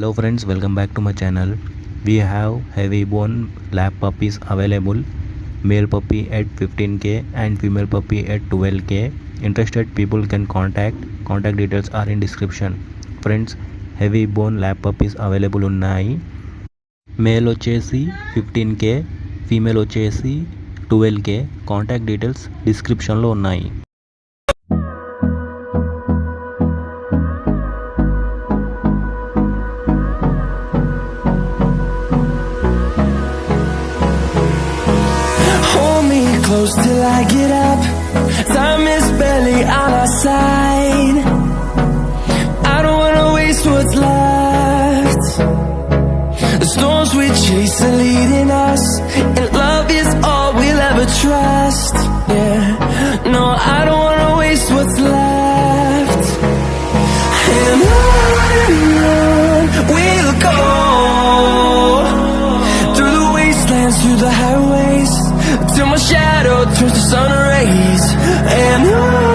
Hello friends, welcome back to my channel. We have heavy bone lab puppies available. Male puppy at 15k and female puppy at 12k. Interested people can contact details are in description. Friends, heavy bone lab puppies available ఉన్నాయి. Male వచ్చేసి 15k, female వచ్చేసి 12k. Contact details డిస్క్రిప్షన్లో ఉన్నాయి. Close till I get up. Time is barely on our side. I don't wanna waste what's left. The storms we chase are leading us, and love is all we'll ever trust. Yeah, no, I don't wanna waste what's left. And on we'll go, through the wastelands, through the highways, till my shadow turns to sun rays. And on